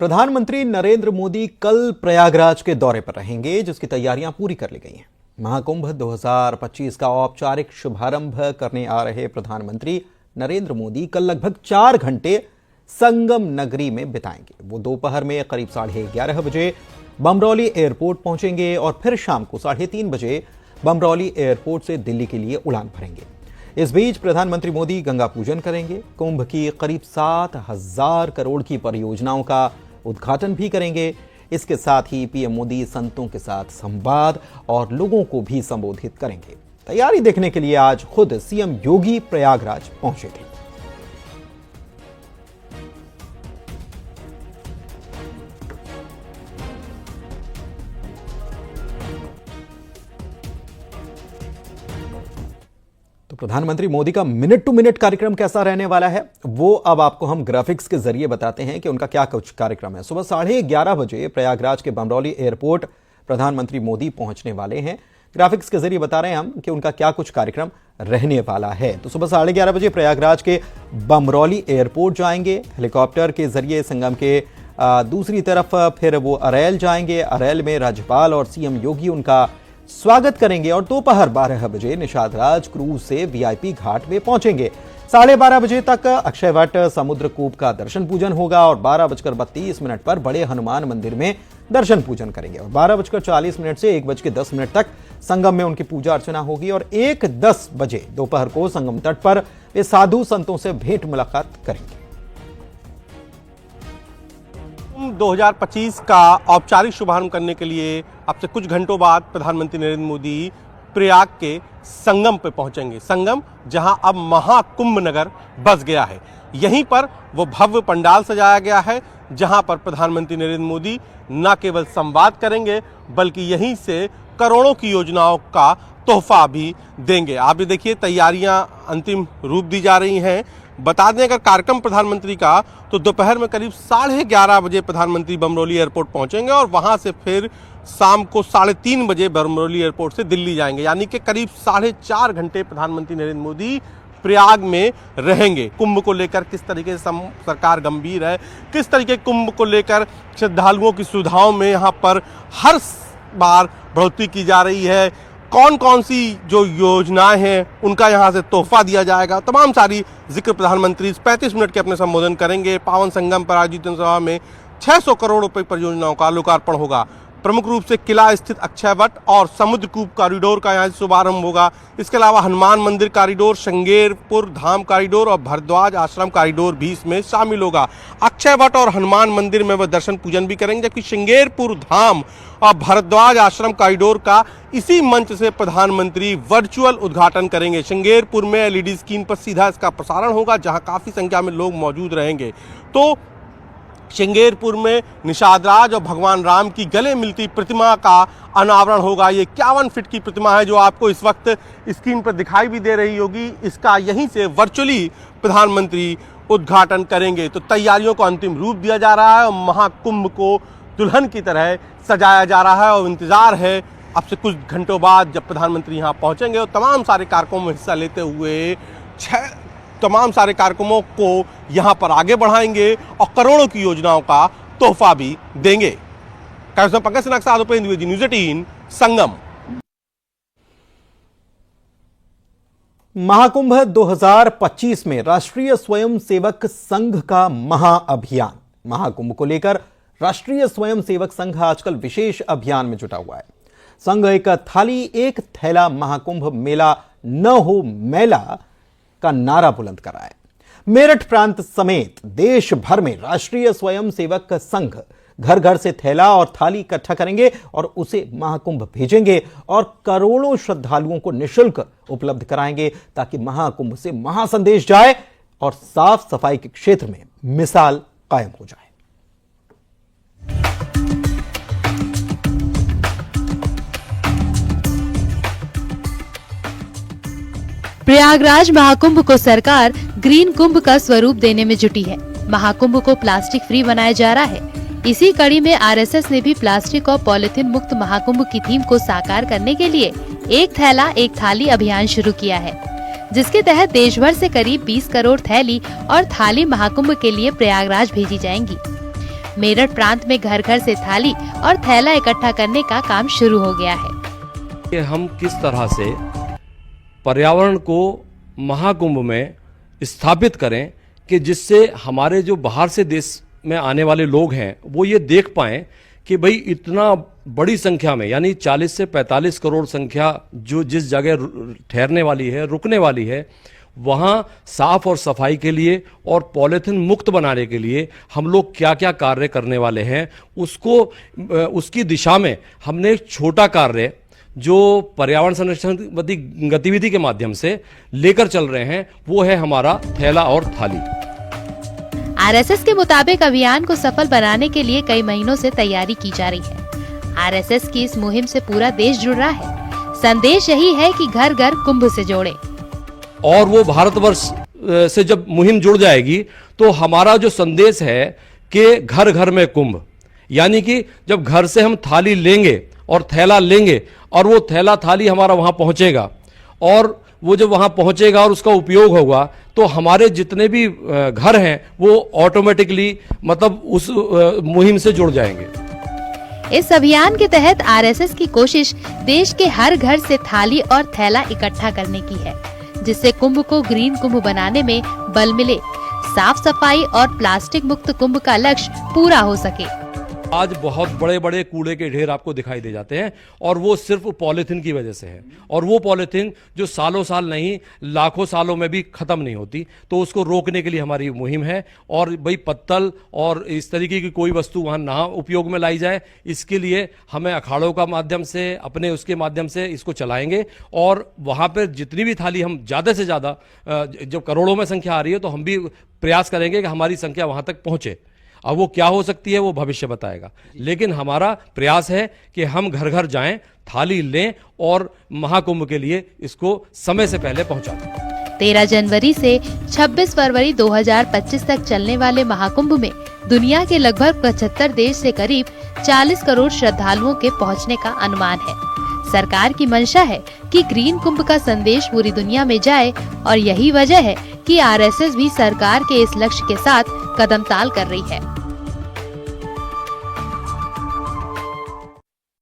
प्रधानमंत्री नरेंद्र मोदी कल प्रयागराज के दौरे पर रहेंगे, जिसकी तैयारियां पूरी कर ली गई हैं। महाकुंभ 2025 का औपचारिक शुभारंभ करने आ रहे प्रधानमंत्री नरेंद्र मोदी कल लगभग 4 घंटे संगम नगरी में बिताएंगे। वो दोपहर में करीब 11:30 बजे बमरौली एयरपोर्ट पहुंचेंगे और फिर शाम को 3:30 बजे बमरौली एयरपोर्ट से दिल्ली के लिए उड़ान भरेंगे। इस बीच प्रधानमंत्री मोदी गंगा पूजन करेंगे, कुंभ की करीब 7,000 करोड़ की परियोजनाओं का उद्घाटन भी करेंगे। इसके साथ ही पीएम मोदी संतों के साथ संवाद और लोगों को भी संबोधित करेंगे। तैयारी देखने के लिए आज खुद सीएम योगी प्रयागराज पहुंचे थे। तो प्रधानमंत्री मोदी का मिनट टू मिनट कार्यक्रम कैसा रहने वाला है, वो अब आपको हम ग्राफिक्स के जरिए बताते हैं कि उनका क्या कुछ कार्यक्रम है। सुबह 11:30 बजे प्रयागराज के बमरौली एयरपोर्ट प्रधानमंत्री मोदी पहुंचने वाले हैं। ग्राफिक्स के जरिए बता रहे हैं हम कि उनका क्या कुछ कार्यक्रम रहने वाला है। तो सुबह 11:30 बजे प्रयागराज के बमरौली एयरपोर्ट जाएंगे, हेलीकॉप्टर के जरिए संगम के दूसरी तरफ फिर वो अरैल जाएंगे। अरैल में राज्यपाल और सीएम योगी उनका स्वागत करेंगे और दोपहर 12 बजे निषाद राज क्रूज से वीआईपी घाट में पहुंचेंगे। 12:30 बजे तक अक्षय वट समुद्र कूप का दर्शन पूजन होगा और 12:32 पर बड़े हनुमान मंदिर में दर्शन पूजन करेंगे और 12:40 से 1:10 तक संगम में उनकी पूजा अर्चना होगी और 1:10 बजे दोपहर को संगम तट पर वे साधु संतों से भेंट मुलाकात करेंगे। 2025 का औपचारिक शुभारंभ करने के लिए अब से कुछ घंटों बाद प्रधानमंत्री नरेंद्र मोदी प्रयाग के संगम पे पहुंचेंगे। संगम जहां अब महाकुंभ नगर बस गया है, यहीं पर वो भव्य पंडाल सजाया गया है, जहां पर प्रधानमंत्री नरेंद्र मोदी न केवल संवाद करेंगे बल्कि यहीं से करोड़ों की योजनाओं का तोहफा भी देंगे। आप ये देखिए, तैयारियां अंतिम रूप दी जा रही हैं। बता दें, अगर कार्यक्रम प्रधानमंत्री का तो दोपहर में करीब 11:30 बजे प्रधानमंत्री बमरौली एयरपोर्ट पहुंचेंगे और वहां से फिर शाम को 3:30 बजे बमरौली एयरपोर्ट से दिल्ली जाएंगे। यानी कि करीब 4.5 घंटे प्रधानमंत्री नरेंद्र मोदी प्रयाग में रहेंगे। कुंभ को लेकर किस तरीके से सरकार गंभीर है, किस तरीके कुंभ को लेकर श्रद्धालुओं की सुविधाओं में यहाँ पर हर बार बढ़ोतरी की जा रही है, कौन कौन सी जो योजनाएं हैं उनका यहाँ से तोहफा दिया जाएगा, तमाम सारी जिक्र प्रधानमंत्री 35 मिनट के अपने संबोधन करेंगे। पावन संगम पर आयोजित जनसभा में 600 करोड़ रुपए परियोजनाओं का लोकार्पण होगा। प्रमुख रूप से किला स्थित अक्षय वट और समुद्र कूप कॉरिडोर का यहाँ शुभारंभ होगा। इसके अलावा हनुमान मंदिर कॉरिडोर, श्रृंगेरपुर धाम कॉरिडोर और भरद्वाज आश्रम कॉरिडोर भी इसमें शामिल होगा। अक्षय वट और हनुमान मंदिर में वह दर्शन पूजन भी करेंगे, जबकि श्रृंगेरपुर धाम और भरद्वाज आश्रम कॉरिडोर का इसी मंच से प्रधानमंत्री वर्चुअल उद्घाटन करेंगे। श्रृंगेरपुर में एलईडी स्क्रीन पर सीधा इसका प्रसारण होगा, जहां काफी संख्या में लोग मौजूद रहेंगे। तो श्रृंगेरपुर में निषाद राज और भगवान राम की गले मिलती प्रतिमा का अनावरण होगा। ये 51 फीट की प्रतिमा है जो आपको इस वक्त स्क्रीन पर दिखाई भी दे रही होगी। इसका यहीं से वर्चुअली प्रधानमंत्री उद्घाटन करेंगे। तो तैयारियों को अंतिम रूप दिया जा रहा है और महाकुंभ को दुल्हन की तरह सजाया जा रहा है और इंतजार है अब से कुछ घंटों बाद जब प्रधानमंत्री यहाँ पहुंचेंगे और तमाम सारे कार्यक्रमों में हिस्सा लेते हुए तमाम सारे कार्यक्रमों को यहाँ पर आगे बढ़ाएंगे और करोड़ों की योजनाओं का तोहफा भी देंगे। पंकज सिन्हा के साथ उपेंद्र द्विवेदी, न्यूज़ 18 संगम। महाकुंभ 2025 में राष्ट्रीय स्वयंसेवक संघ का महाअभियान। महाकुंभ को लेकर राष्ट्रीय स्वयंसेवक संघ आजकल विशेष अभियान में जुटा हुआ है। संघ एक थाली एक थैला महाकुंभ मेला न हो मैला का नारा बुलंद कर रहा है। मेरठ प्रांत समेत देश भर में राष्ट्रीय स्वयंसेवक संघ घर घर से थैला और थाली इकट्ठा करेंगे और उसे महाकुंभ भेजेंगे और करोड़ों श्रद्धालुओं को निःशुल्क उपलब्ध कराएंगे, ताकि महाकुंभ से महासंदेश जाए और साफ सफाई के क्षेत्र में मिसाल कायम हो जाए। प्रयागराज महाकुंभ को सरकार ग्रीन कुंभ का स्वरूप देने में जुटी है। महाकुंभ को प्लास्टिक फ्री बनाया जा रहा है। इसी कड़ी में आरएसएस ने भी प्लास्टिक और पॉलिथीन मुक्त महाकुंभ की थीम को साकार करने के लिए एक थैला एक थाली अभियान शुरू किया है, जिसके तहत देश भर से करीब 20 करोड़ थैली और थाली महाकुंभ के लिए प्रयागराज भेजी जाएंगी। मेरठ प्रांत में घर घर से थाली और थैला इकट्ठा करने का काम शुरू हो गया है। कि हम किस तरह से पर्यावरण को महाकुंभ में स्थापित करें कि जिससे हमारे जो बाहर से देश में आने वाले लोग हैं वो ये देख पाएं कि भाई इतना बड़ी संख्या में यानी 40 से 45 करोड़ संख्या जो जिस जगह ठहरने वाली है, रुकने वाली है, वहाँ साफ और सफाई के लिए और पॉलीथीन मुक्त बनाने के लिए हम लोग क्या क्या कार्य करने वाले हैं, उसकी दिशा में हमने एक छोटा कार्य जो पर्यावरण संरक्षण गतिविधि के माध्यम से लेकर चल रहे हैं, वो है हमारा थैला और थाली। आरएसएस के मुताबिक अभियान को सफल बनाने के लिए कई महीनों से तैयारी की जा रही है। आरएसएस की इस मुहिम से पूरा देश जुड़ रहा है। संदेश यही है कि घर घर कुंभ से जोड़े। और वो भारतवर्ष से जब मुहिम जुड़ जाएगी तो हमारा जो संदेश है कि घर घर में कुंभ, यानी कि जब घर से हम थाली लेंगे और थैला लेंगे और वो थैला थाली हमारा वहां पहुंचेगा और वो जब वहां पहुंचेगा और उसका उपयोग होगा तो हमारे जितने भी घर हैं वो ऑटोमेटिकली मतलब उस मुहिम से जुड़ जाएंगे। इस अभियान के तहत आरएसएस की कोशिश देश के हर घर से थाली और थैला इकट्ठा करने की है, जिससे कुंभ को ग्रीन कुंभ बनाने में बल मिले, साफ सफाई और प्लास्टिक मुक्त कुंभ का लक्ष्य पूरा हो सके। आज बहुत बड़े बड़े कूड़े के ढेर आपको दिखाई दे जाते हैं और वो सिर्फ पॉलीथीन की वजह से है, और वो पॉलीथीन जो सालों साल नहीं लाखों सालों में भी खत्म नहीं होती, तो उसको रोकने के लिए हमारी मुहिम है। और भाई पत्तल और इस तरीके की कोई वस्तु वहां ना उपयोग में लाई जाए, इसके लिए हमें अखाड़ों का माध्यम से अपने उसके माध्यम से इसको चलाएंगे और वहां पर जितनी भी थाली हम ज्यादा से ज्यादा, जब करोड़ों में संख्या आ रही है तो हम भी प्रयास करेंगे कि हमारी संख्या वहां तक पहुंचे। अब वो क्या हो सकती है वो भविष्य बताएगा, लेकिन हमारा प्रयास है कि हम घर घर जाएं, थाली लें और महाकुंभ के लिए इसको समय से पहले पहुंचा दें। 13 जनवरी से 26 फरवरी 2025 तक चलने वाले महाकुंभ में दुनिया के लगभग 75 देश से करीब 40 करोड़ श्रद्धालुओं के पहुंचने का अनुमान है। सरकार की मंशा है कि ग्रीन कुंभ का संदेश पूरी दुनिया में जाए और यही वजह है कि आरएसएस भी सरकार के इस लक्ष्य के साथ कदम ताल कर रही है।